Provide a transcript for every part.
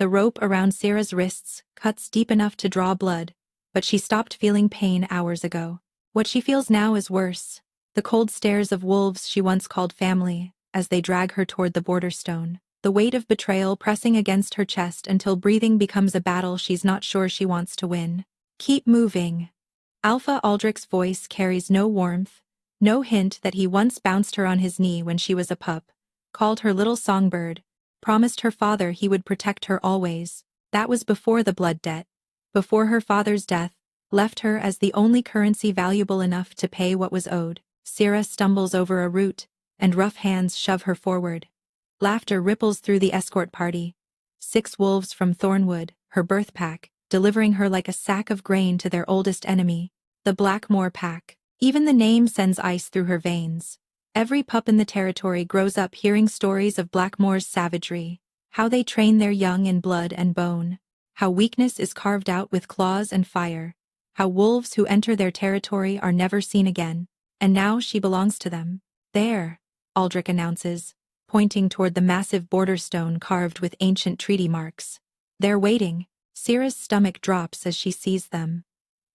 The rope around Sarah's wrists cuts deep enough to draw blood, but she stopped feeling pain hours ago. What she feels now is worse. The cold stares of wolves she once called family, as they drag her toward the border stone. The weight of betrayal pressing against her chest until breathing becomes a battle she's not sure she wants to win. Keep moving. Alpha Aldrich's voice carries no warmth, no hint that he once bounced her on his knee when she was a pup, called her little songbird, promised her father he would protect her always. That was before the blood debt, before her father's death left her as the only currency valuable enough to pay what was owed. Sarah stumbles over a root, and rough hands shove her forward. Laughter ripples through the escort party. 6 wolves from Thornwood, her birth pack, delivering her like a sack of grain to their oldest enemy, the Blackmore pack. Even the name sends ice through her veins. Every pup in the territory grows up hearing stories of Blackmore's savagery, how they train their young in blood and bone, how weakness is carved out with claws and fire, how wolves who enter their territory are never seen again, and now she belongs to them. There, Aldrich announces, pointing toward the massive border stone carved with ancient treaty marks. They're waiting. Sarah's stomach drops as she sees them.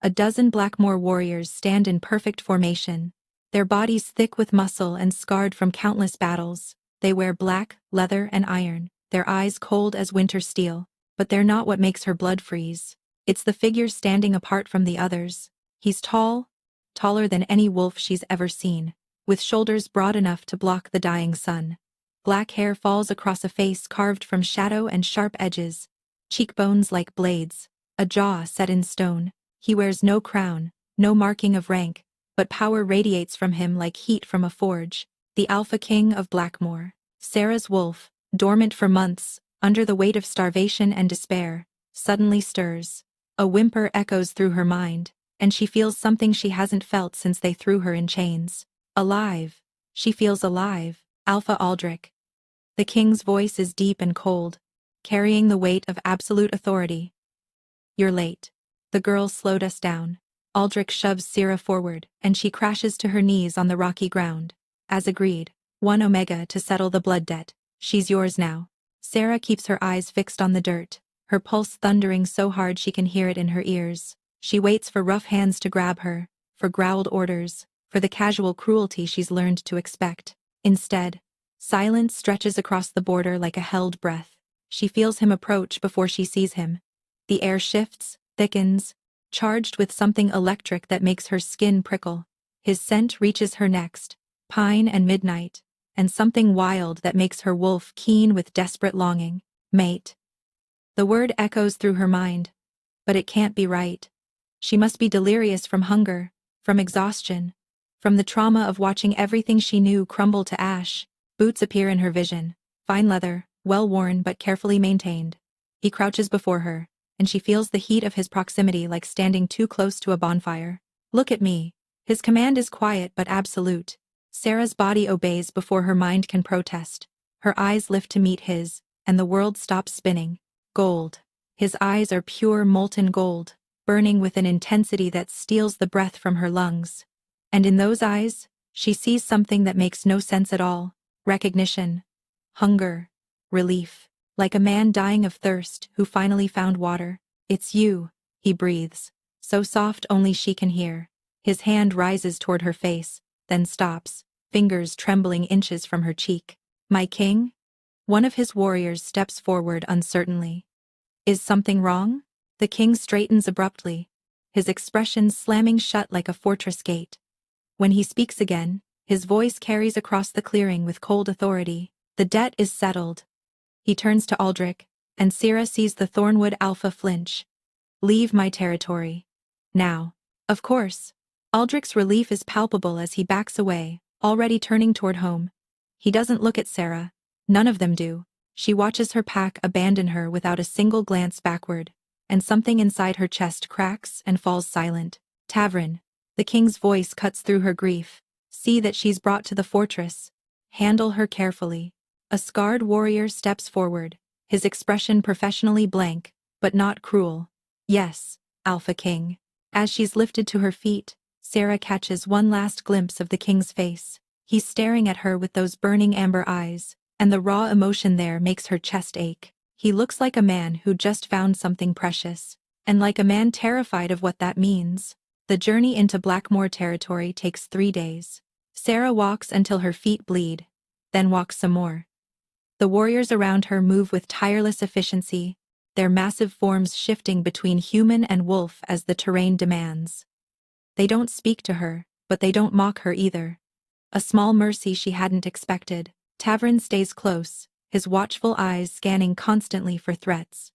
A dozen Blackmore warriors stand in perfect formation, their bodies thick with muscle and scarred from countless battles. They wear black, leather and iron, their eyes cold as winter steel. But they're not what makes her blood freeze. It's the figure standing apart from the others. He's tall, taller than any wolf she's ever seen, with shoulders broad enough to block the dying sun. Black hair falls across a face carved from shadow and sharp edges, cheekbones like blades, a jaw set in stone. He wears no crown, no marking of rank, but power radiates from him like heat from a forge. The Alpha King of Blackmore. Sarah's wolf, dormant for months, under the weight of starvation and despair, suddenly stirs. A whimper echoes through her mind, and she feels something she hasn't felt since they threw her in chains. Alive. She feels alive. Alpha Aldrich. The king's voice is deep and cold, carrying the weight of absolute authority. You're late. The girl slowed us down. Aldrich shoves Sarah forward, and she crashes to her knees on the rocky ground. As agreed, 1 Omega to settle the blood debt. She's yours now. Sarah keeps her eyes fixed on the dirt, her pulse thundering so hard she can hear it in her ears. She waits for rough hands to grab her, for growled orders, for the casual cruelty she's learned to expect. Instead, silence stretches across the border like a held breath. She feels him approach before she sees him. The air shifts, thickens, charged with something electric that makes her skin prickle. His scent reaches her next, pine and midnight, and something wild that makes her wolf keen with desperate longing. Mate. The word echoes through her mind. But it can't be right. She must be delirious from hunger, from exhaustion, from the trauma of watching everything she knew crumble to ash. Boots appear in her vision, fine leather, well-worn but carefully maintained. He crouches before her, and she feels the heat of his proximity like standing too close to a bonfire. Look at me. His command is quiet but absolute. Sarah's body obeys before her mind can protest. Her eyes lift to meet his, and the world stops spinning. Gold. His eyes are pure molten gold, burning with an intensity that steals the breath from her lungs. And in those eyes, she sees something that makes no sense at all. Recognition. Hunger. Relief. Like a man dying of thirst who finally found water. It's you, he breathes, so soft only she can hear. His hand rises toward her face, then stops, fingers trembling inches from her cheek. My king? One of his warriors steps forward uncertainly. Is something wrong? The king straightens abruptly, his expression slamming shut like a fortress gate. When he speaks again, his voice carries across the clearing with cold authority. The debt is settled. He turns to Aldrich, and Sarah sees the Thornwood Alpha flinch. Leave my territory. Now. Of course. Aldrich's relief is palpable as he backs away, already turning toward home. He doesn't look at Sarah. None of them do. She watches her pack abandon her without a single glance backward, and something inside her chest cracks and falls silent. Tavern. The king's voice cuts through her grief. See that she's brought to the fortress. Handle her carefully. A scarred warrior steps forward, his expression professionally blank, but not cruel. Yes, Alpha King. As she's lifted to her feet, Sarah catches one last glimpse of the king's face. He's staring at her with those burning amber eyes, and the raw emotion there makes her chest ache. He looks like a man who just found something precious, and like a man terrified of what that means. The journey into Blackmoor territory takes 3 days. Sarah walks until her feet bleed, then walks some more. The warriors around her move with tireless efficiency, their massive forms shifting between human and wolf as the terrain demands. They don't speak to her, but they don't mock her either. A small mercy she hadn't expected. Tavern stays close, his watchful eyes scanning constantly for threats.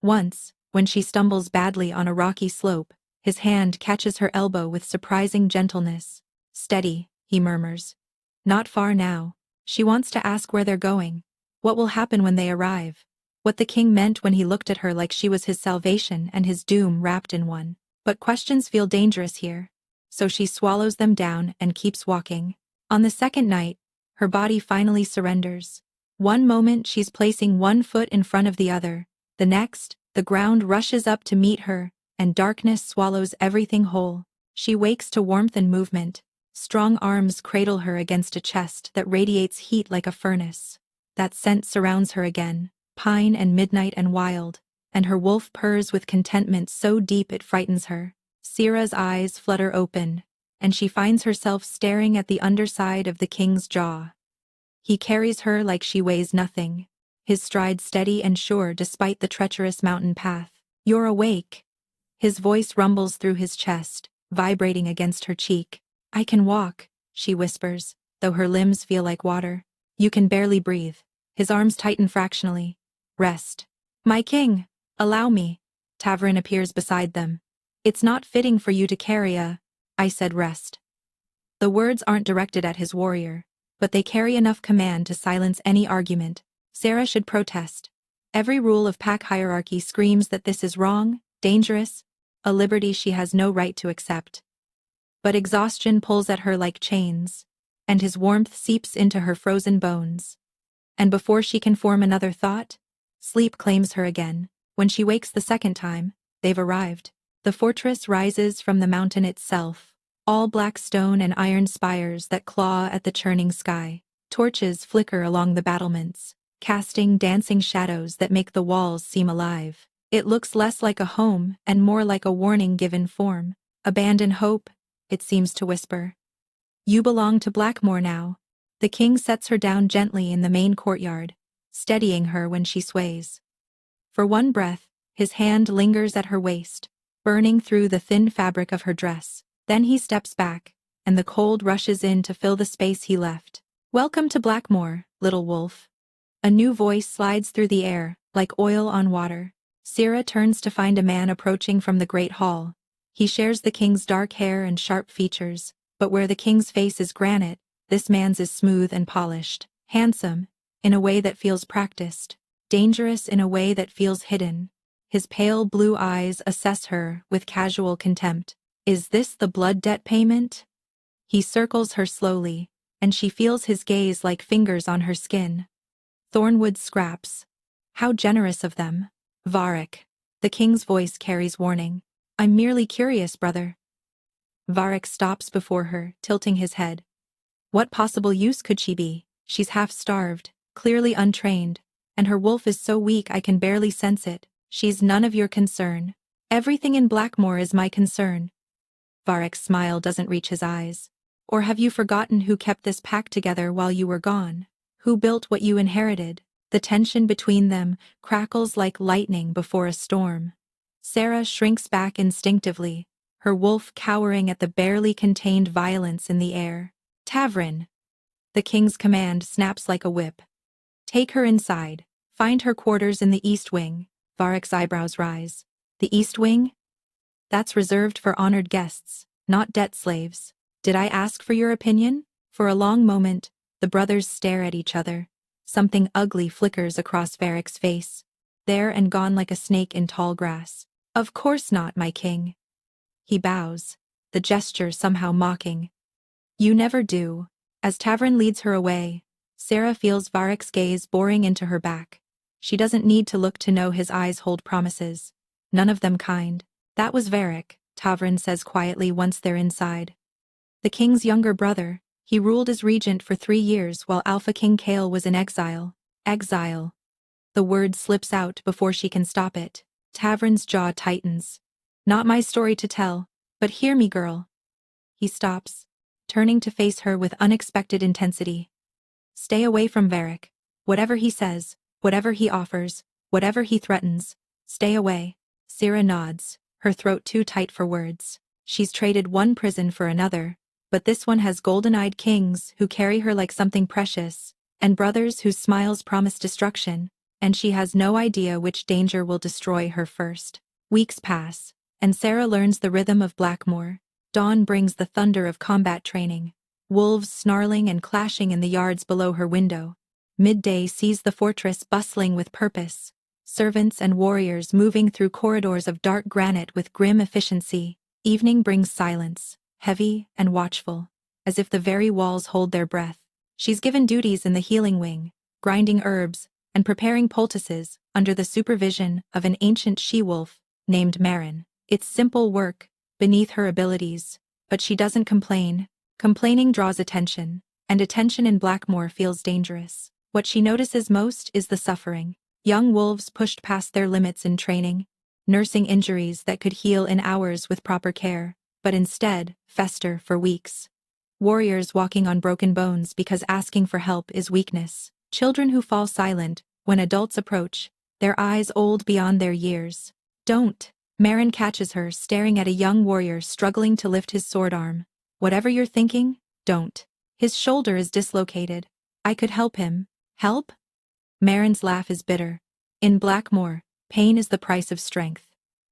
Once, when she stumbles badly on a rocky slope, his hand catches her elbow with surprising gentleness. "Steady," he murmurs. "Not far now." She wants to ask where they're going. What will happen when they arrive? What the king meant when he looked at her like she was his salvation and his doom wrapped in one. But questions feel dangerous here. So she swallows them down and keeps walking. On the second night, her body finally surrenders. One moment she's placing one foot in front of the other. The next, the ground rushes up to meet her, and darkness swallows everything whole. She wakes to warmth and movement. Strong arms cradle her against a chest that radiates heat like a furnace. That scent surrounds her again, pine and midnight and wild, and her wolf purrs with contentment so deep it frightens her. Sira's eyes flutter open, and she finds herself staring at the underside of the king's jaw. He carries her like she weighs nothing, his stride steady and sure despite the treacherous mountain path. "You're awake." His voice rumbles through his chest, vibrating against her cheek. "I can walk," she whispers, though her limbs feel like water. "You can barely breathe." His arms tighten fractionally. "Rest." "My king, allow me." Tavern appears beside them. "It's not fitting for you to carry a—" I said rest. The words aren't directed at his warrior, but they carry enough command to silence any argument. Sarah should protest. Every rule of pack hierarchy screams that this is wrong, dangerous, a liberty she has no right to accept. But exhaustion pulls at her like chains, and his warmth seeps into her frozen bones. And before she can form another thought, sleep claims her again. When she wakes the second time, they've arrived. The fortress rises from the mountain itself, all black stone and iron spires that claw at the churning sky. Torches flicker along the battlements, casting dancing shadows that make the walls seem alive. It looks less like a home and more like a warning given form. "Abandon hope," it seems to whisper. "You belong to Blackmoor now." The king sets her down gently in the main courtyard, steadying her when she sways. For one breath, his hand lingers at her waist, burning through the thin fabric of her dress. Then he steps back, and the cold rushes in to fill the space he left. "Welcome to Blackmoor, little wolf." A new voice slides through the air, like oil on water. Sira turns to find a man approaching from the great hall. He shares the king's dark hair and sharp features, but where the king's face is granite, this man's is smooth and polished, handsome, in a way that feels practiced, dangerous in a way that feels hidden. His pale blue eyes assess her with casual contempt. Is this the blood debt payment? He circles her slowly, and she feels his gaze like fingers on her skin. Thornwood scraps. How generous of them. Varric. The king's voice carries warning. "I'm merely curious, brother." Varric stops before her, tilting his head. What possible use could she be? She's half-starved, clearly untrained, and her wolf is so weak I can barely sense it. "She's none of your concern." "Everything in Blackmoor is my concern." Varric's smile doesn't reach his eyes. "Or have you forgotten who kept this pack together while you were gone? Who built what you inherited?" The tension between them crackles like lightning before a storm. Sarah shrinks back instinctively, her wolf cowering at the barely contained violence in the air. "Tavern!" The king's command snaps like a whip. "Take her inside. Find her quarters in the East Wing." Varric's eyebrows rise. "The East Wing? That's reserved for honored guests, not debt slaves. Did I ask for your opinion?" For a long moment, the brothers stare at each other. Something ugly flickers across Varric's face, there and gone like a snake in tall grass. "Of course not, my king." He bows, the gesture somehow mocking. "You never do." As Tavern leads her away, Sarah feels Varric's gaze boring into her back. She doesn't need to look to know his eyes hold promises. None of them kind. "That was Varric," Tavern says quietly once they're inside. "The king's younger brother. He ruled as regent for 3 years while Alpha King Kale was in exile." Exile. The word slips out before she can stop it. Tavern's jaw tightens. Not my story to tell, but hear me, girl. He stops, turning to face her with unexpected intensity. Stay away from Varric. Whatever he says, whatever he offers, whatever he threatens, stay away. Syrah nods, her throat too tight for words. She's traded one prison for another, but this one has golden-eyed kings who carry her like something precious, and brothers whose smiles promise destruction, and she has no idea which danger will destroy her first. Weeks pass, and Sarah learns the rhythm of Blackmoor. Dawn brings the thunder of combat training. Wolves snarling and clashing in the yards below her window. Midday sees the fortress bustling with purpose. Servants and warriors moving through corridors of dark granite with grim efficiency. Evening brings silence, heavy and watchful, as if the very walls hold their breath. She's given duties in the healing wing, grinding herbs, and preparing poultices under the supervision of an ancient she-wolf named Marin. It's simple work, beneath her abilities, but she doesn't complain. Complaining draws attention, and attention in Blackmoor feels dangerous. What she notices most is the suffering. Young wolves pushed past their limits in training, nursing injuries that could heal in hours with proper care, but instead fester for weeks. Warriors walking on broken bones because asking for help is weakness. Children who fall silent when adults approach, their eyes old beyond their years. Don't. Marin catches her staring at a young warrior struggling to lift his sword arm. Whatever you're thinking, don't. His shoulder is dislocated. I could help him. Help? Marin's laugh is bitter. In Blackmoor, pain is the price of strength.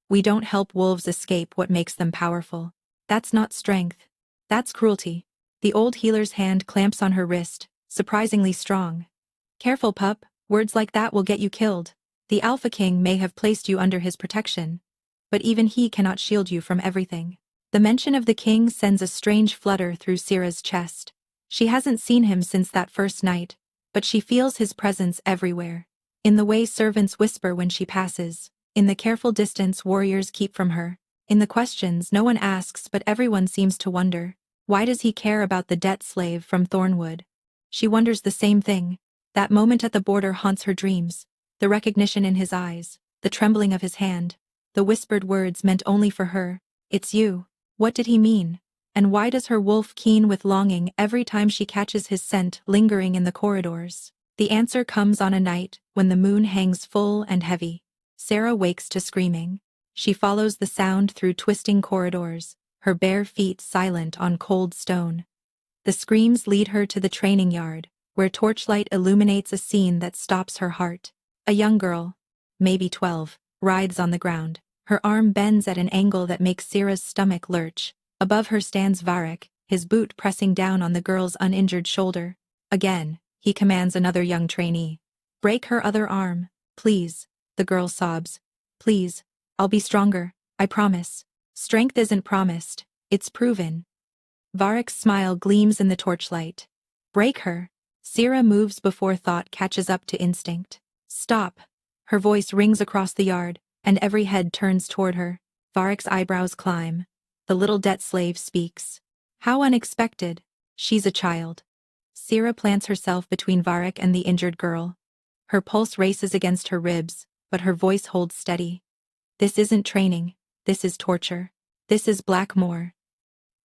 We don't help wolves escape what makes them powerful. That's not strength. That's cruelty. The old healer's hand clamps on her wrist, surprisingly strong. Careful, pup, words like that will get you killed. The Alpha King may have placed you under his protection, but even he cannot shield you from everything. The mention of the king sends a strange flutter through Syrah's chest. She hasn't seen him since that first night, but she feels his presence everywhere. In the way servants whisper when she passes, in the careful distance warriors keep from her, in the questions no one asks but everyone seems to wonder. Why does he care about the debt slave from Thornwood? She wonders the same thing. That moment at the border haunts her dreams. The recognition in his eyes, the trembling of his hand, the whispered words meant only for her. It's you. What did he mean? And why does her wolf keen with longing every time she catches his scent lingering in the corridors? The answer comes on a night when the moon hangs full and heavy. Sarah wakes to screaming. She follows the sound through twisting corridors, her bare feet silent on cold stone. The screams lead her to the training yard, where torchlight illuminates a scene that stops her heart. A young girl, maybe 12, writhes on the ground. Her arm bends at an angle that makes Syrah's stomach lurch. Above her stands Varric, his boot pressing down on the girl's uninjured shoulder. Again, he commands another young trainee. Break her other arm, please, the girl sobs. Please, I'll be stronger, I promise. Strength isn't promised, it's proven. Varric's smile gleams in the torchlight. Break her. Syrah moves before thought catches up to instinct. Stop. Her voice rings across the yard, and every head turns toward her. Varric's eyebrows climb. The little debt slave speaks. How unexpected. She's a child. Syrah plants herself between Varric and the injured girl. Her pulse races against her ribs, but her voice holds steady. This isn't training. This is torture. This is Blackmoor.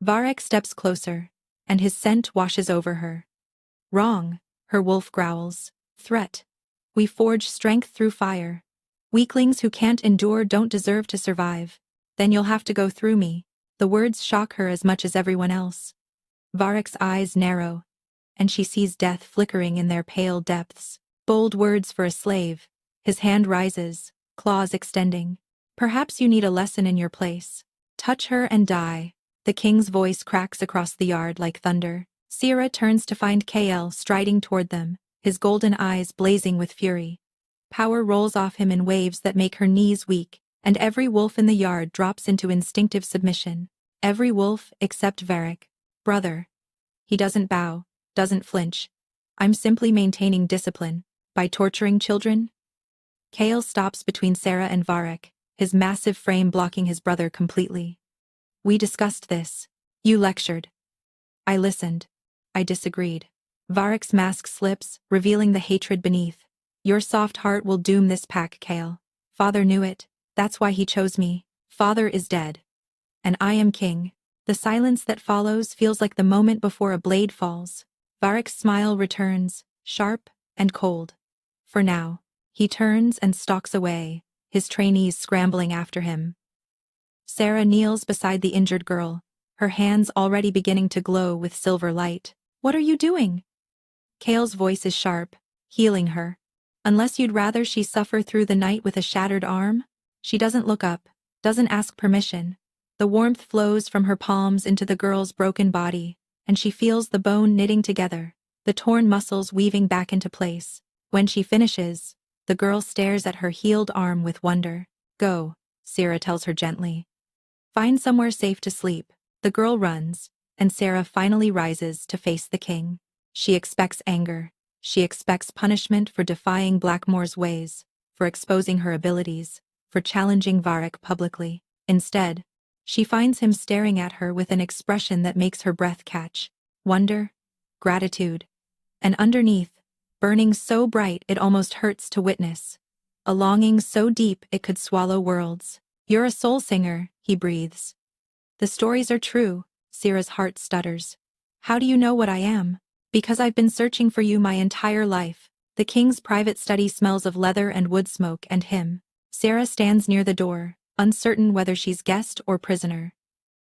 Varric steps closer, and his scent washes over her. Wrong, her wolf growls. Threat. We forge strength through fire. Weaklings who can't endure don't deserve to survive. Then you'll have to go through me. The words shock her as much as everyone else. Varric's eyes narrow, and she sees death flickering in their pale depths. Bold words for a slave. His hand rises, claws extending. Perhaps you need a lesson in your place. Touch her and die. The king's voice cracks across the yard like thunder. Syrah turns to find Kael striding toward them, his golden eyes blazing with fury. Power rolls off him in waves that make her knees weak, and every wolf in the yard drops into instinctive submission. Every wolf except Varric. Brother. He doesn't bow, doesn't flinch. I'm simply maintaining discipline. By torturing children? Kael stops between Sarah and Varric, his massive frame blocking his brother completely. We discussed this. You lectured. I listened. I disagreed. Varric's mask slips, revealing the hatred beneath. Your soft heart will doom this pack, Kale. Father knew it. That's why he chose me. Father is dead. And I am king. The silence that follows feels like the moment before a blade falls. Varric's smile returns, sharp and cold. For now. He turns and stalks away, his trainees scrambling after him. Sarah kneels beside the injured girl, her hands already beginning to glow with silver light. What are you doing? Kale's voice is sharp, healing her. Unless you'd rather she suffer through the night with a shattered arm? She doesn't look up, doesn't ask permission. The warmth flows from her palms into the girl's broken body, and she feels the bone knitting together, the torn muscles weaving back into place. When she finishes, the girl stares at her healed arm with wonder. Go, Sarah tells her gently. Find somewhere safe to sleep. The girl runs, and Sarah finally rises to face the king. She expects anger. She expects punishment for defying Blackmore's ways, for exposing her abilities, for challenging Varric publicly. Instead, she finds him staring at her with an expression that makes her breath catch. Wonder, gratitude, and underneath, burning so bright it almost hurts to witness. A longing so deep it could swallow worlds. You're a soul singer, he breathes. The stories are true, Sarah's heart stutters. How do you know what I am? Because I've been searching for you my entire life. The king's private study smells of leather and wood smoke and him. Sarah stands near the door, uncertain whether she's guest or prisoner.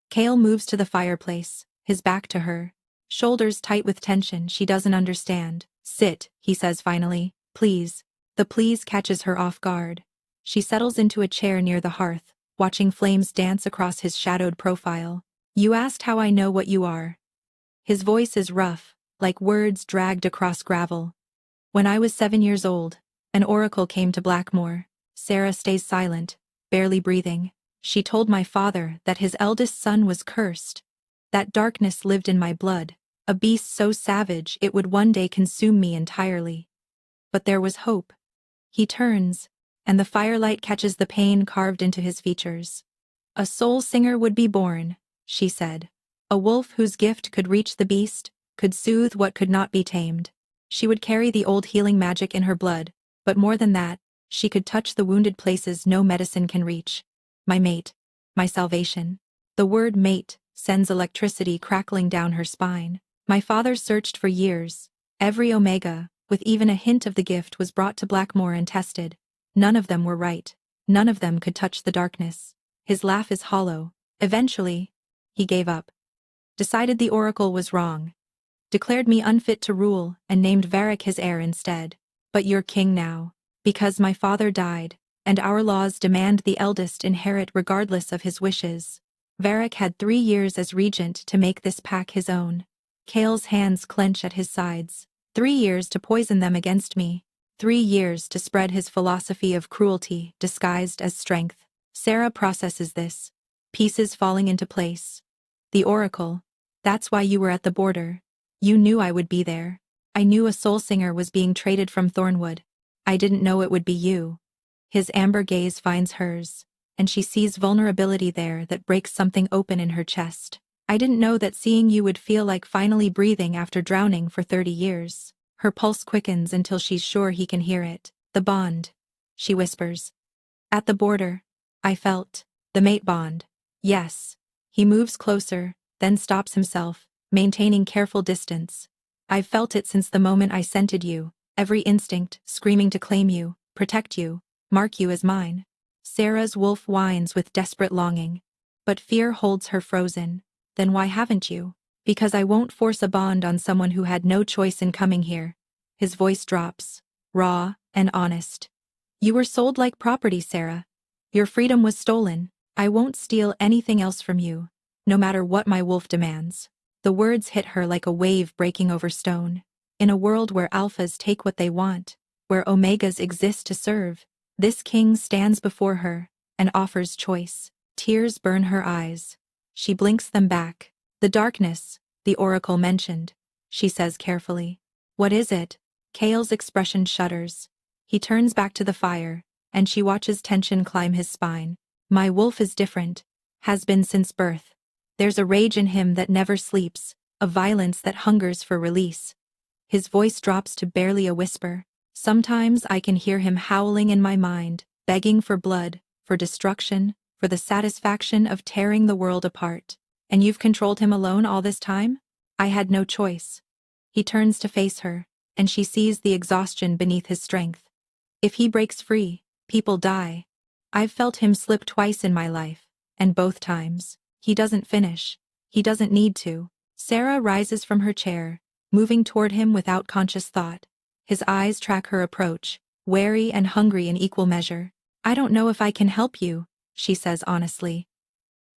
Kale moves to the fireplace, his back to her, shoulders tight with tension she doesn't understand. Sit, he says finally, please. The please catches her off guard. She settles into a chair near the hearth, watching flames dance across his shadowed profile. You asked how I know what you are. His voice is rough, like words dragged across gravel. When I was 7 years old, an oracle came to Blackmore. Sarah stays silent, barely breathing. She told my father that his eldest son was cursed. That darkness lived in my blood, a beast so savage it would one day consume me entirely. But there was hope. He turns, and the firelight catches the pain carved into his features. A soul singer would be born, she said. A wolf whose gift could reach the beast, could soothe what could not be tamed. She would carry the old healing magic in her blood, but more than that, she could touch the wounded places no medicine can reach. My mate. My salvation. The word mate sends electricity crackling down her spine. My father searched for years. Every omega, with even a hint of the gift, was brought to Blackmore and tested. None of them were right. None of them could touch the darkness. His laugh is hollow. Eventually, he gave up. Decided the oracle was wrong. Declared me unfit to rule and named Varric his heir instead. But you're king now. Because my father died, and our laws demand the eldest inherit regardless of his wishes. Varric had 3 years as regent to make this pack his own. Kale's hands clench at his sides. 3 years to poison them against me. 3 years to spread his philosophy of cruelty disguised as strength. Sarah processes this. Pieces falling into place. The oracle. That's why you were at the border. You knew I would be there. I knew a soul singer was being traded from Thornwood. I didn't know it would be you. His amber gaze finds hers, and she sees vulnerability there that breaks something open in her chest. I didn't know that seeing you would feel like finally breathing after drowning for 30 years. Her pulse quickens until she's sure he can hear it. The bond, she whispers. At the border, I felt the mate bond. Yes. He moves closer, then stops himself, maintaining careful distance. I've felt it since the moment I scented you, every instinct screaming to claim you, protect you, mark you as mine. Sarah's wolf whines with desperate longing. But fear holds her frozen. Then why haven't you? Because I won't force a bond on someone who had no choice in coming here. His voice drops, raw and honest. You were sold like property, Sarah. Your freedom was stolen. I won't steal anything else from you, no matter what my wolf demands. The words hit her like a wave breaking over stone. In a world where alphas take what they want, where omegas exist to serve, this king stands before her and offers choice. Tears burn her eyes. She blinks them back. The darkness, the oracle mentioned, she says carefully. What is it? Kale's expression shudders. He turns back to the fire, and she watches tension climb his spine. My wolf is different, has been since birth. There's a rage in him that never sleeps, a violence that hungers for release. His voice drops to barely a whisper. Sometimes I can hear him howling in my mind, begging for blood, for destruction, for the satisfaction of tearing the world apart. And you've controlled him alone all this time? I had no choice. He turns to face her, and she sees the exhaustion beneath his strength. If he breaks free, people die. I've felt him slip twice in my life, and both times, he doesn't finish. He doesn't need to. Sarah rises from her chair, moving toward him without conscious thought. His eyes track her approach, wary and hungry in equal measure. I don't know if I can help you, she says honestly.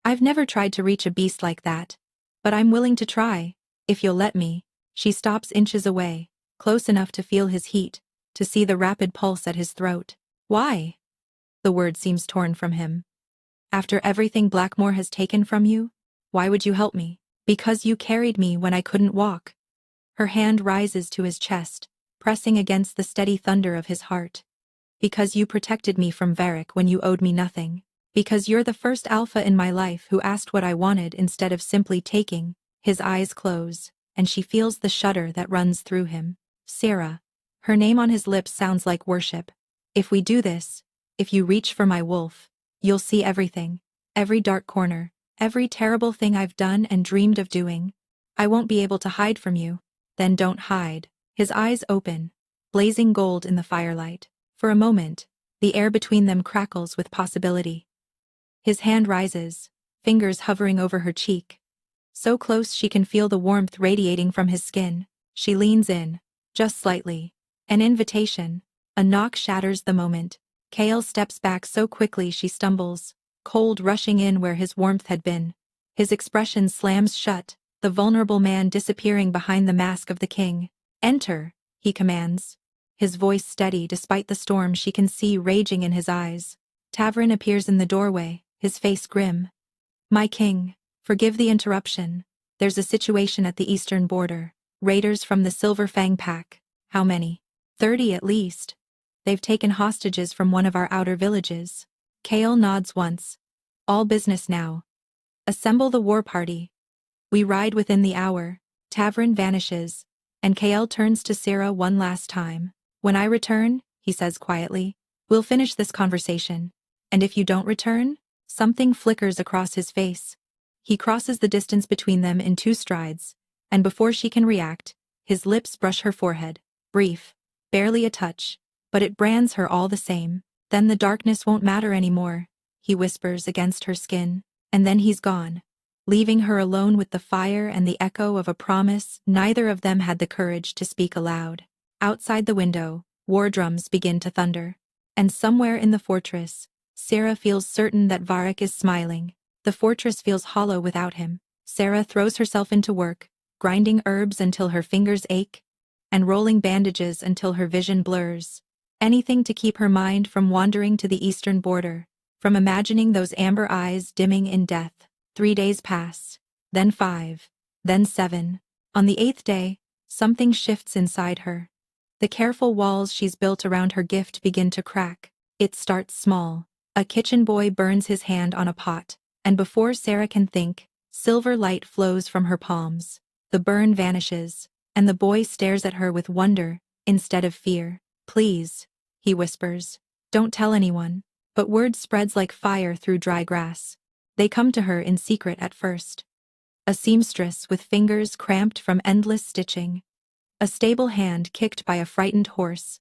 I've never tried to reach a beast like that. But I'm willing to try, if you'll let me. She stops inches away, close enough to feel his heat, to see the rapid pulse at his throat. Why? The word seems torn from him. After everything Blackmore has taken from you? Why would you help me? Because you carried me when I couldn't walk. Her hand rises to his chest, pressing against the steady thunder of his heart. Because you protected me from Varric when you owed me nothing. Because you're the first alpha in my life who asked what I wanted instead of simply taking. His eyes close, and she feels the shudder that runs through him. Sarah. Her name on his lips sounds like worship. If we do this, if you reach for my wolf, you'll see everything. Every dark corner, every terrible thing I've done and dreamed of doing. I won't be able to hide from you. Then don't hide. His eyes open, blazing gold in the firelight. For a moment, the air between them crackles with possibility. His hand rises, fingers hovering over her cheek. So close she can feel the warmth radiating from his skin. She leans in, just slightly. An invitation. A knock shatters the moment. Kale steps back so quickly she stumbles, cold rushing in where his warmth had been. His expression slams shut, the vulnerable man disappearing behind the mask of the king. Enter, he commands. His voice steady despite the storm she can see raging in his eyes. Tavrin appears in the doorway, his face grim. My king, forgive the interruption. There's a situation at the eastern border. Raiders from the Silver Fang pack. How many? 30 at least. They've taken hostages from one of our outer villages. Kale nods once. All business now. Assemble the war party. We ride within the hour. Tavrin vanishes, and Kale turns to Sarah one last time. When I return, he says quietly, we'll finish this conversation. And if you don't return? Something flickers across his face. He crosses the distance between them in 2 strides, and before she can react, his lips brush her forehead. Brief, barely a touch, but it brands her all the same. Then the darkness won't matter anymore, he whispers against her skin, and then he's gone, leaving her alone with the fire and the echo of a promise neither of them had the courage to speak aloud. Outside the window, war drums begin to thunder. And somewhere in the fortress, Sarah feels certain that Varric is smiling. The fortress feels hollow without him. Sarah throws herself into work, grinding herbs until her fingers ache, and rolling bandages until her vision blurs. Anything to keep her mind from wandering to the eastern border, from imagining those amber eyes dimming in death. 3 days pass, then 5, then 7. On the 8th day, something shifts inside her. The careful walls she's built around her gift begin to crack. It starts small. A kitchen boy burns his hand on a pot, and before Sarah can think, silver light flows from her palms. The burn vanishes, and the boy stares at her with wonder, instead of fear. Please, he whispers, don't tell anyone. But word spreads like fire through dry grass. They come to her in secret at first. A seamstress with fingers cramped from endless stitching. A stable hand kicked by a frightened horse.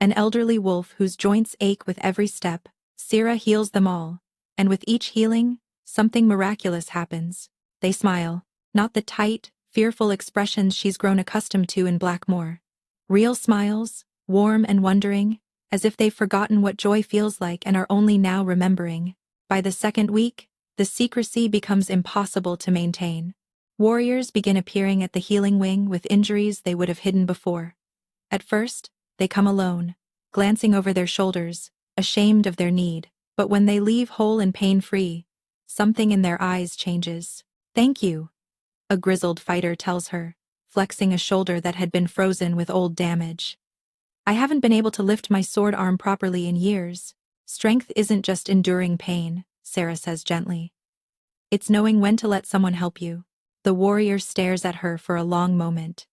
An elderly wolf whose joints ache with every step. Sarah heals them all, and with each healing, something miraculous happens. They smile, not the tight, fearful expressions she's grown accustomed to in Blackmore. Real smiles, warm and wondering, as if they've forgotten what joy feels like and are only now remembering. By the 2nd week, the secrecy becomes impossible to maintain. Warriors begin appearing at the healing wing with injuries they would have hidden before. At first, they come alone, glancing over their shoulders, ashamed of their need, but when they leave whole and pain-free, something in their eyes changes. Thank you, a grizzled fighter tells her, flexing a shoulder that had been frozen with old damage. I haven't been able to lift my sword arm properly in years. Strength isn't just enduring pain, Sarah says gently. It's knowing when to let someone help you. The warrior stares at her for a long moment.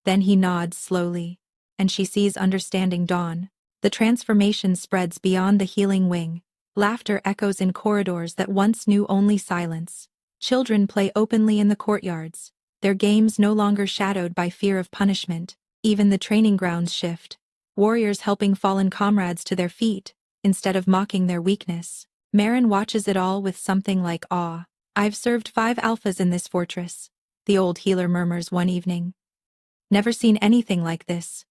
Then he nods slowly, and she sees understanding dawn. The transformation spreads beyond the healing wing. Laughter echoes in corridors that once knew only silence. Children play openly in the courtyards, their games no longer shadowed by fear of punishment. Even the training grounds shift, warriors helping fallen comrades to their feet, instead of mocking their weakness. Marin watches it all with something like awe. "I've served 5 alphas in this fortress," the old healer murmurs one evening. "Never seen anything like this."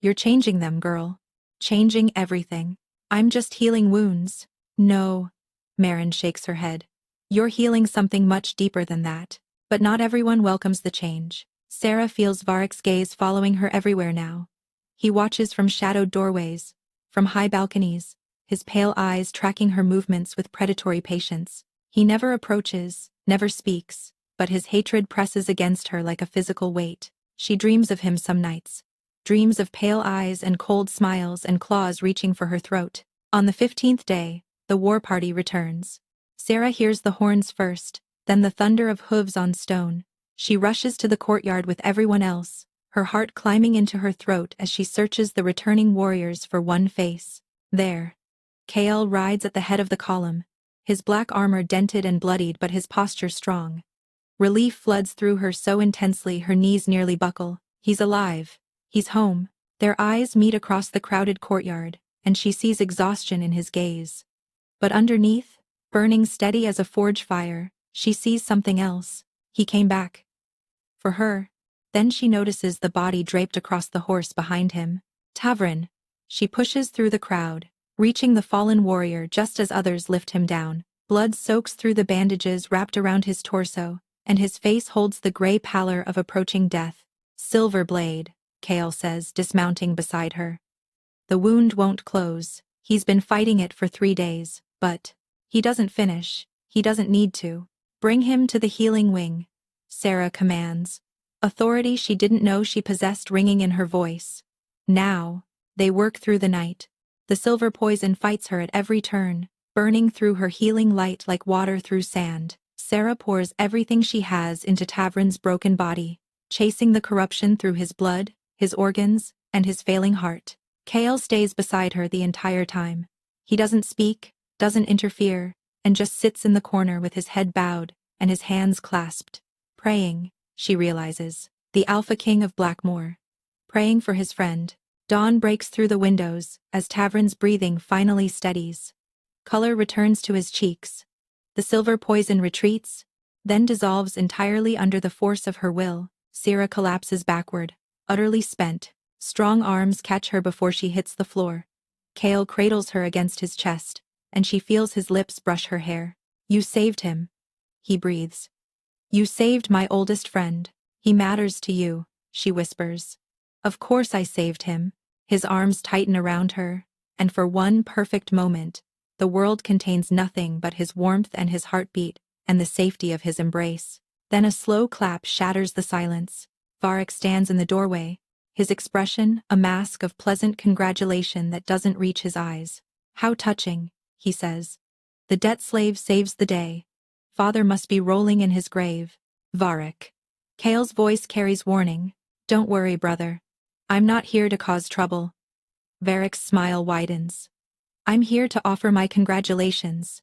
"You're changing them, girl. Changing everything." "I'm just healing wounds." "No." Marin shakes her head. "You're healing something much deeper than that." But not everyone welcomes the change. Sarah feels Varrick's gaze following her everywhere now. He watches from shadowed doorways, from high balconies, his pale eyes tracking her movements with predatory patience. He never approaches, never speaks, but his hatred presses against her like a physical weight. She dreams of him some nights. Dreams of pale eyes and cold smiles and claws reaching for her throat. On the 15th day, the war party returns. Sarah hears the horns first, then the thunder of hooves on stone. She rushes to the courtyard with everyone else, her heart climbing into her throat as she searches the returning warriors for one face. There, Kael rides at the head of the column, his black armor dented and bloodied but his posture strong. Relief floods through her so intensely her knees nearly buckle. He's alive. He's home. Their eyes meet across the crowded courtyard, and she sees exhaustion in his gaze. But underneath, burning steady as a forge fire, she sees something else. He came back. For her. Then she notices the body draped across the horse behind him. Tavrin. She pushes through the crowd, reaching the fallen warrior just as others lift him down. Blood soaks through the bandages wrapped around his torso, and his face holds the gray pallor of approaching death. "Silver blade," Kael says, dismounting beside her. "The wound won't close. He's been fighting it for 3 days, but he doesn't finish. He doesn't need to. Bring him to the healing wing," Sarah commands. Authority she didn't know she possessed ringing in her voice. Now, they work through the night. The silver poison fights her at every turn, burning through her healing light like water through sand. Sarah pours everything she has into Tavrin's broken body, chasing the corruption through his blood, his organs, and his failing heart. Kael stays beside her the entire time. He doesn't speak, doesn't interfere, and just sits in the corner with his head bowed and his hands clasped. Praying, she realizes, the Alpha King of Blackmoor. Praying for his friend. Dawn breaks through the windows as Tavrin's breathing finally steadies. Color returns to his cheeks. The silver poison retreats, then dissolves entirely under the force of her will. Sarah collapses backward, utterly spent. Strong arms catch her before she hits the floor. Kael cradles her against his chest, and she feels his lips brush her hair. "You saved him," he breathes. "You saved my oldest friend. He matters to you," she whispers. "Of course I saved him." His arms tighten around her, and for one perfect moment, the world contains nothing but his warmth and his heartbeat, and the safety of his embrace. Then a slow clap shatters the silence. Varrick stands in the doorway, his expression a mask of pleasant congratulation that doesn't reach his eyes. "How touching," he says. "The debt slave saves the day. Father must be rolling in his grave." "Varrick." Kael's voice carries warning. "Don't worry, brother. I'm not here to cause trouble." Varrick's smile widens. "I'm here to offer my congratulations.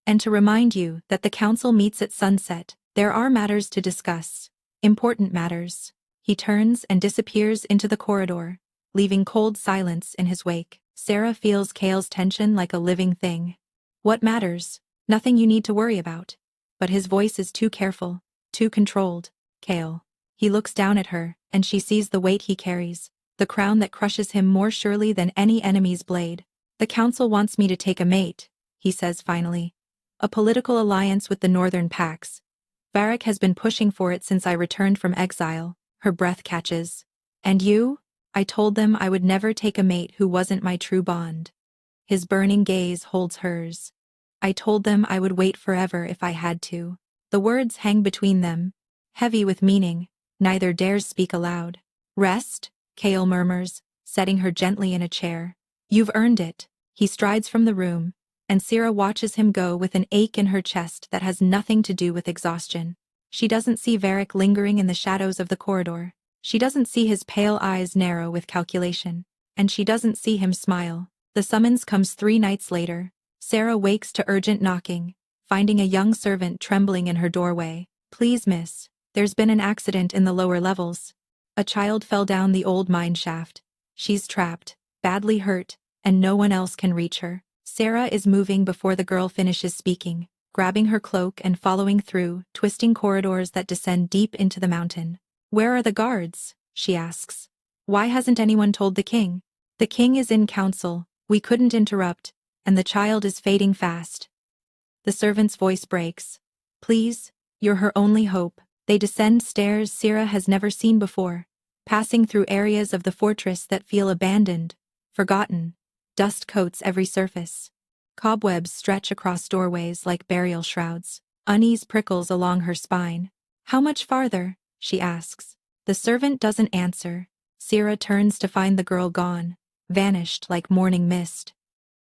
And to remind you that the council meets at sunset. There are matters to discuss. Important matters." He turns and disappears into the corridor, leaving cold silence in his wake. Sarah feels Kael's tension like a living thing. "What matters? Nothing you need to worry about." But his voice is too careful, too controlled. "Kael." He looks down at her, and she sees the weight he carries, the crown that crushes him more surely than any enemy's blade. "The council wants me to take a mate," he says finally. "A political alliance with the northern Pax. Varrick has been pushing for it since I returned from exile." Her breath catches. "And you?" "I told them I would never take a mate who wasn't my true bond." His burning gaze holds hers. "I told them I would wait forever if I had to." The words hang between them, heavy with meaning. Neither dares speak aloud. "Rest," Kael murmurs, setting her gently in a chair. "You've earned it." He strides from the room, and Sarah watches him go with an ache in her chest that has nothing to do with exhaustion. She doesn't see Varrick lingering in the shadows of the corridor. She doesn't see his pale eyes narrow with calculation. And she doesn't see him smile. The summons comes 3 nights later. Sarah wakes to urgent knocking, finding a young servant trembling in her doorway. "Please, miss, there's been an accident in the lower levels. A child fell down the old mine shaft. She's trapped, badly hurt, and no one else can reach her." Sarah is moving before the girl finishes speaking, grabbing her cloak and following through twisting corridors that descend deep into the mountain. "Where are the guards?" she asks. "Why hasn't anyone told the king?" "The king is in council, we couldn't interrupt, and the child is fading fast." The servant's voice breaks. "Please, you're her only hope." They descend stairs Sarah has never seen before, passing through areas of the fortress that feel abandoned, forgotten. Dust coats every surface. Cobwebs stretch across doorways like burial shrouds. Unease prickles along her spine. "How much farther?" she asks. The servant doesn't answer. Sarah turns to find the girl gone, vanished like morning mist.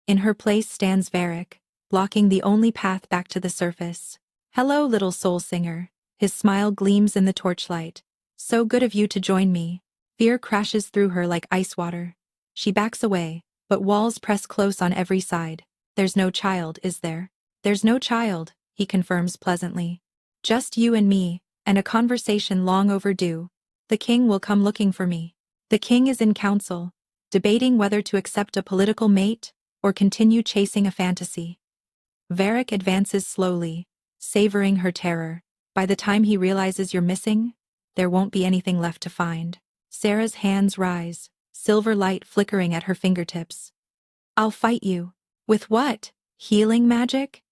In her place stands Varric, blocking the only path back to the surface. "Hello, little soul singer." His smile gleams in the torchlight. "So good of you to join me." Fear crashes through her like ice water. She backs away, but walls press close on every side. "There's no child, is there?" "There's no child," he confirms pleasantly. "Just you and me, and a conversation long overdue. The king will come looking for me." The king is in council, debating whether to accept a political mate or continue chasing a fantasy. Varric advances slowly, savoring her terror. By the time he realizes you're missing, there won't be anything left to find. Sarah's hands rise, silver light flickering at her fingertips. "I'll fight you." "With what? Healing magic?"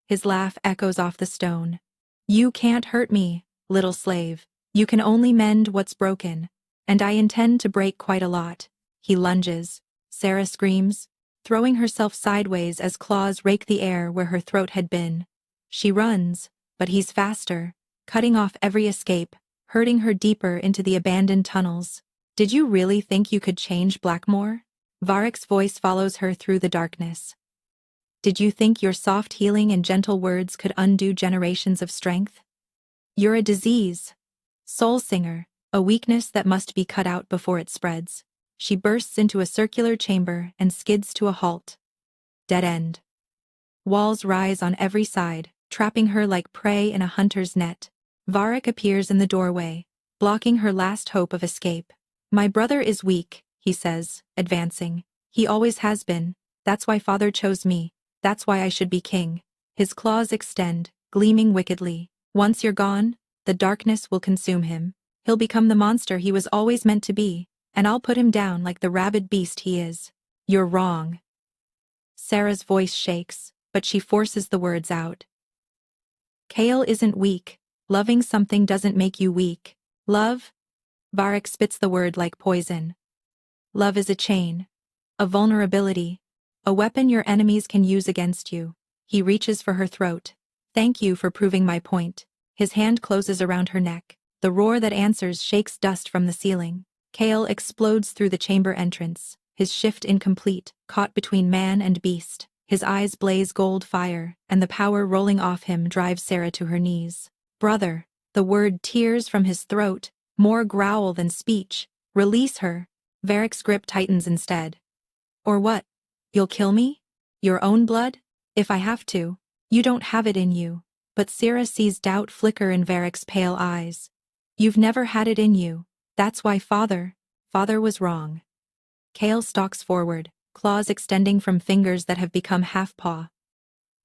His laugh echoes off the stone. "You can't hurt me, little slave. You can only mend what's broken. And I intend to break quite a lot." He lunges. Sarah screams, throwing herself sideways as claws rake the air where her throat had been. She runs, but he's faster, cutting off every escape, hurting her deeper into the abandoned tunnels. "Did you really think you could change Blackmore?" Varric's voice follows her through the darkness. "Did you think your soft healing and gentle words could undo generations of strength? You're a disease. Soul singer, a weakness that must be cut out before it spreads." She bursts into a circular chamber and skids to a halt. Dead end. Walls rise on every side, trapping her like prey in a hunter's net. Varric appears in the doorway, blocking her last hope of escape. "My brother is weak," he says, advancing. "He always has been. That's why father chose me. That's why I should be king." His claws extend, gleaming wickedly. "Once you're gone, the darkness will consume him. He'll become the monster he was always meant to be, and I'll put him down like the rabid beast he is." "You're wrong." Sarah's voice shakes, but she forces the words out. "Kale isn't weak. Loving something doesn't make you weak. Love?" Varric spits the word like poison. "Love is a chain. A vulnerability. A weapon your enemies can use against you." He reaches for her throat. "Thank you for proving my point." His hand closes around her neck. The roar that answers shakes dust from the ceiling. Kale explodes through the chamber entrance, his shift incomplete, caught between man and beast. His eyes blaze gold fire, and the power rolling off him drives Sarah to her knees. "Brother." The word tears from his throat, more growl than speech. "Release her." Varric's grip tightens instead. "Or what? You'll kill me? Your own blood? If I have to." "You don't have it in you." But Sarah sees doubt flicker in Varric's pale eyes. "You've never had it in you. That's why father was wrong." Kale stalks forward, claws extending from fingers that have become half-paw.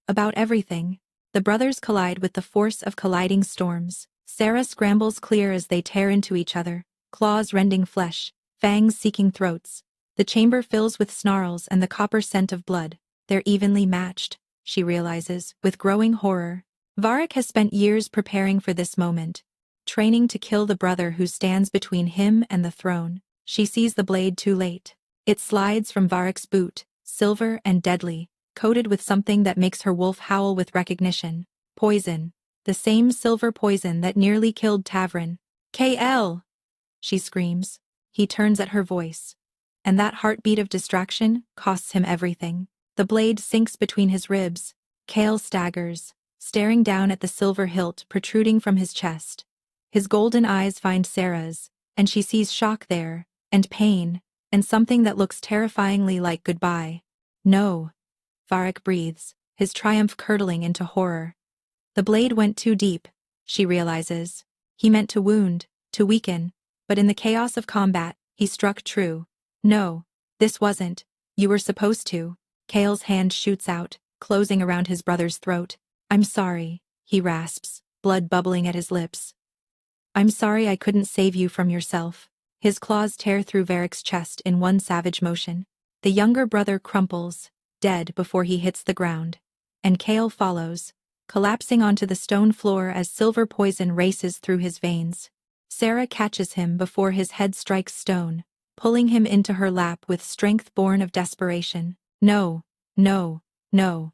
About everything, the brothers collide with the force of colliding storms. Sarah scrambles clear as they tear into each other, claws rending flesh, fangs seeking throats. The chamber fills with snarls and the copper scent of blood. They're evenly matched, she realizes, with growing horror. Varric has spent years preparing for this moment, training to kill the brother who stands between him and the throne. She sees the blade too late. It slides from Varric's boot, silver and deadly, coated with something that makes her wolf howl with recognition. Poison. The same silver poison that nearly killed Tavrin. "KL!" she screams. He turns at her voice. And that heartbeat of distraction costs him everything. The blade sinks between his ribs. Kale staggers, staring down at the silver hilt protruding from his chest. His golden eyes find Sarah's, and she sees shock there, and pain, and something that looks terrifyingly like goodbye. No. Varric breathes, his triumph curdling into horror. The blade went too deep, she realizes. He meant to wound, to weaken, but in the chaos of combat, he struck true. No, this wasn't. You were supposed to. Kale's hand shoots out, closing around his brother's throat. I'm sorry, he rasps, blood bubbling at his lips. I'm sorry I couldn't save you from yourself. His claws tear through Varric's chest in one savage motion. The younger brother crumples, dead before he hits the ground. And Kale follows, collapsing onto the stone floor as silver poison races through his veins. Sarah catches him before his head strikes stone, pulling him into her lap with strength born of desperation. No, no, no.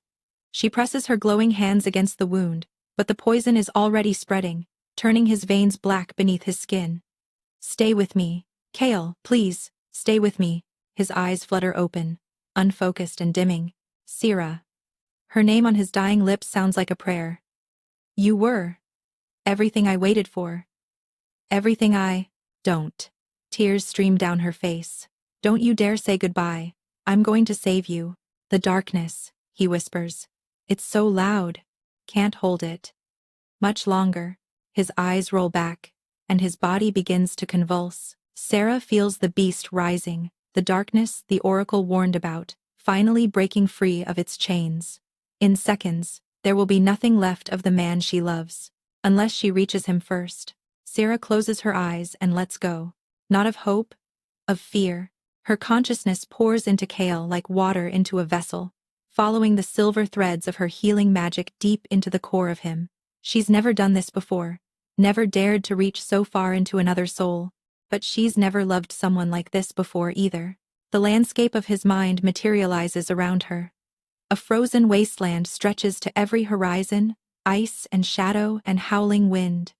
She presses her glowing hands against the wound, but the poison is already spreading, turning his veins black beneath his skin. Stay with me. Kale, please, stay with me. His eyes flutter open, unfocused and dimming. Sira. Her name on his dying lips sounds like a prayer. You were everything I waited for. Everything I don't. Tears stream down her face. Don't you dare say goodbye. I'm going to save you. The darkness, he whispers. It's so loud. Can't hold it much longer. His eyes roll back, and his body begins to convulse. Sarah feels the beast rising, the darkness the oracle warned about, finally breaking free of its chains. In seconds, there will be nothing left of the man she loves, unless she reaches him first. Sarah closes her eyes and lets go. Not of hope, of fear. Her consciousness pours into Kale like water into a vessel, following the silver threads of her healing magic deep into the core of him. She's never done this before, never dared to reach so far into another soul, but she's never loved someone like this before either. The landscape of his mind materializes around her. A frozen wasteland stretches to every horizon, ice and shadow and howling wind.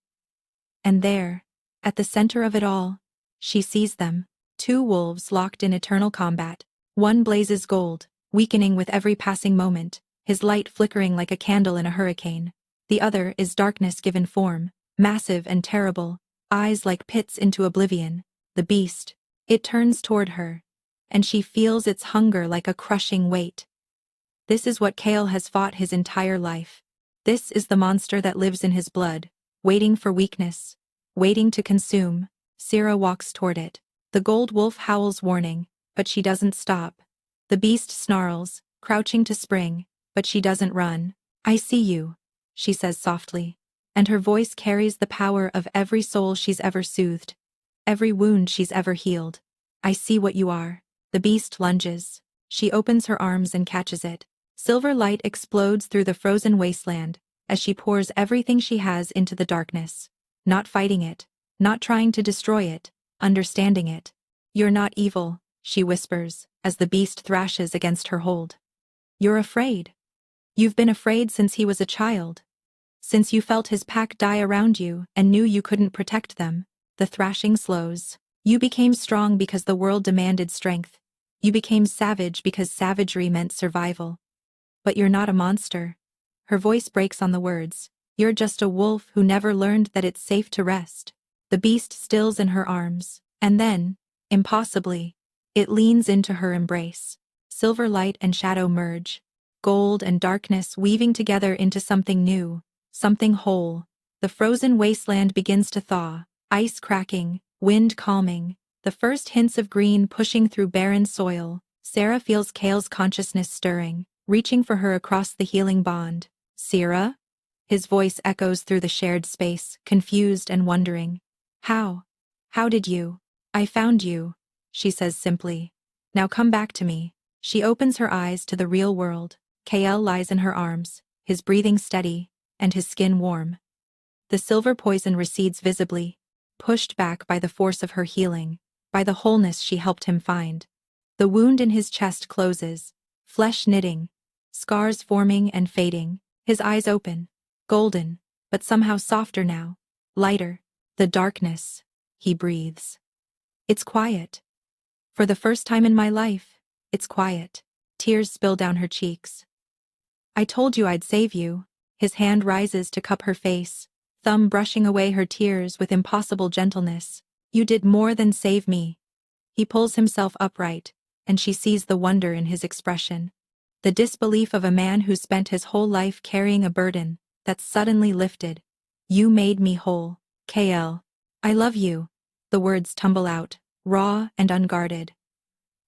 And there, at the center of it all, she sees them, two wolves locked in eternal combat. One blazes gold, weakening with every passing moment, his light flickering like a candle in a hurricane. The other is darkness given form, massive and terrible, eyes like pits into oblivion. The beast. It turns toward her, and she feels its hunger like a crushing weight. This is what Kale has fought his entire life. This is the monster that lives in his blood, waiting for weakness, waiting to consume. Sira walks toward it. The gold wolf howls warning, but she doesn't stop. The beast snarls, crouching to spring, but she doesn't run. I see you, she says softly, and her voice carries the power of every soul she's ever soothed, every wound she's ever healed. I see what you are. The beast lunges. She opens her arms and catches it. Silver light explodes through the frozen wasteland as she pours everything she has into the darkness. Not fighting it, not trying to destroy it, understanding it. You're not evil, she whispers, as the beast thrashes against her hold. You're afraid. You've been afraid since he was a child. Since you felt his pack die around you and knew you couldn't protect them. The thrashing slows. You became strong because the world demanded strength. You became savage because savagery meant survival. But you're not a monster. Her voice breaks on the words. You're just a wolf who never learned that it's safe to rest. The beast stills in her arms, and then, impossibly, it leans into her embrace. Silver light and shadow merge, gold and darkness weaving together into something new, something whole. The frozen wasteland begins to thaw, ice cracking, wind calming, the first hints of green pushing through barren soil. Sarah feels Kale's consciousness stirring, reaching for her across the healing bond. Sira? His voice echoes through the shared space, confused and wondering. How? How did you? I found you, she says simply. Now come back to me. She opens her eyes to the real world. Kale lies in her arms, his breathing steady, and his skin warm. The silver poison recedes visibly, pushed back by the force of her healing, by the wholeness she helped him find. The wound in his chest closes, flesh knitting, scars forming and fading. His eyes open, golden, but somehow softer now, lighter. The darkness, he breathes. It's quiet. For the first time in my life, it's quiet. Tears spill down her cheeks. I told you I'd save you. His hand rises to cup her face, thumb brushing away her tears with impossible gentleness. You did more than save me. He pulls himself upright, and she sees the wonder in his expression. The disbelief of a man who spent his whole life carrying a burden that's suddenly lifted. You made me whole, KL. I love you. The words tumble out, raw and unguarded.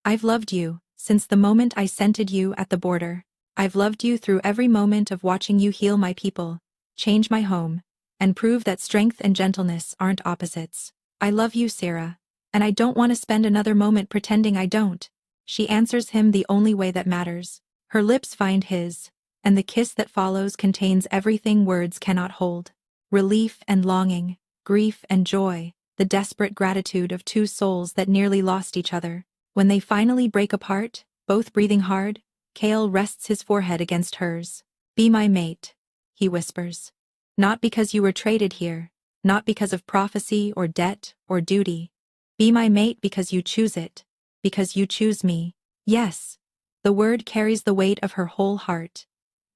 I've loved you since the moment I scented you at the border. I've loved you through every moment of watching you heal my people, change my home, and prove that strength and gentleness aren't opposites. I love you, Sarah, and I don't want to spend another moment pretending I don't. She answers him the only way that matters. Her lips find his, and the kiss that follows contains everything words cannot hold. Relief and longing, grief and joy, the desperate gratitude of two souls that nearly lost each other. When they finally break apart, both breathing hard, Kale rests his forehead against hers. Be my mate, he whispers. Not because you were traded here, not because of prophecy or debt or duty. Be my mate because you choose it, because you choose me. Yes. The word carries the weight of her whole heart.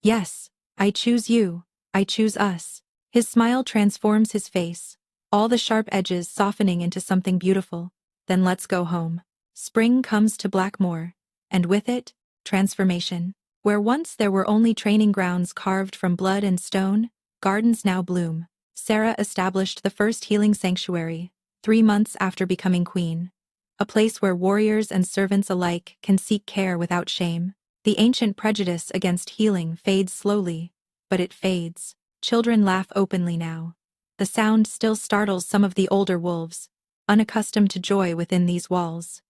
Yes, I choose you, I choose us. His smile transforms his face, all the sharp edges softening into something beautiful. Then let's go home. Spring comes to Blackmore, and with it, transformation. Where once there were only training grounds carved from blood and stone, gardens now bloom. Sarah established the first healing sanctuary, 3 months after becoming queen. A place where warriors and servants alike can seek care without shame. The ancient prejudice against healing fades slowly, but it fades. Children laugh openly now. The sound still startles some of the older wolves, unaccustomed to joy within these walls.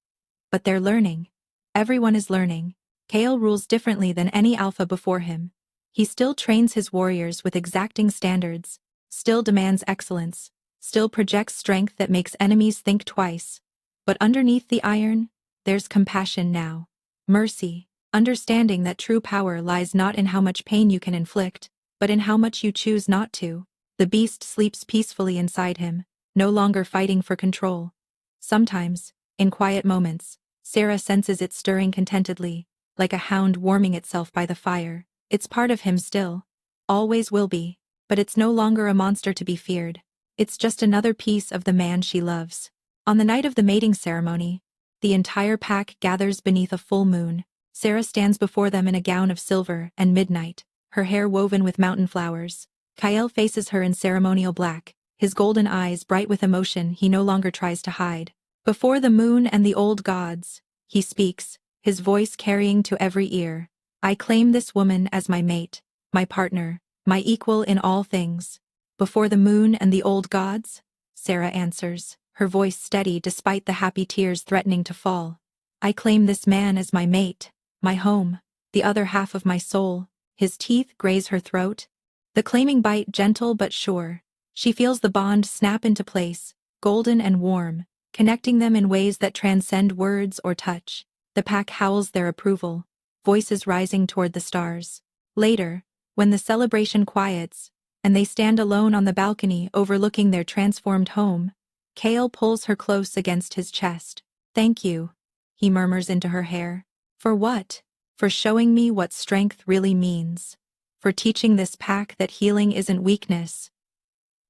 But they're learning. Everyone is learning. Kale rules differently than any alpha before him. He still trains his warriors with exacting standards, still demands excellence, still projects strength that makes enemies think twice. But underneath the iron, there's compassion now. Mercy, understanding that true power lies not in how much pain you can inflict, but in how much you choose not to. The beast sleeps peacefully inside him, no longer fighting for control. Sometimes, in quiet moments, Sarah senses it stirring contentedly, like a hound warming itself by the fire. It's part of him still. Always will be, but it's no longer a monster to be feared. It's just another piece of the man she loves. On the night of the mating ceremony, the entire pack gathers beneath a full moon. Sarah stands before them in a gown of silver and midnight, her hair woven with mountain flowers. Kyle faces her in ceremonial black, his golden eyes bright with emotion he no longer tries to hide. Before the moon and the old gods, he speaks, his voice carrying to every ear. I claim this woman as my mate, my partner, my equal in all things. Before the moon and the old gods? Sarah answers, her voice steady despite the happy tears threatening to fall. I claim this man as my mate, my home, the other half of my soul. His teeth graze her throat. The claiming bite gentle but sure. She feels the bond snap into place, golden and warm, connecting them in ways that transcend words or touch. The pack howls their approval, voices rising toward the stars. Later, when the celebration quiets, and they stand alone on the balcony overlooking their transformed home, Kale pulls her close against his chest. Thank you, he murmurs into her hair. For what? For showing me what strength really means. For teaching this pack that healing isn't weakness,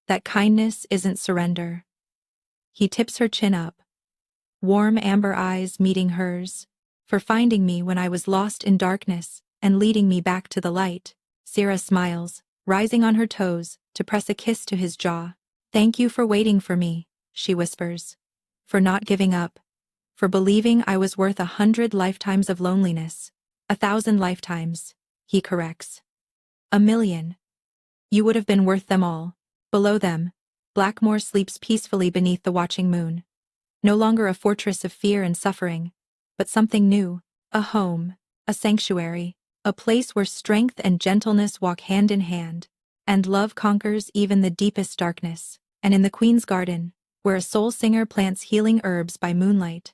that kindness isn't surrender. He tips her chin up, warm amber eyes meeting hers. For finding me when I was lost in darkness and leading me back to the light. Sarah smiles, rising on her toes to press a kiss to his jaw. Thank you for waiting for me, she whispers. For not giving up. For believing I was worth 100 lifetimes of loneliness. 1,000 lifetimes, he corrects. 1,000,000. You would have been worth them all. Below them, Blackmore sleeps peacefully beneath the watching moon. No longer a fortress of fear and suffering, but something new, a home, a sanctuary, a place where strength and gentleness walk hand in hand, and love conquers even the deepest darkness. And in the Queen's garden, where a soul singer plants healing herbs by moonlight,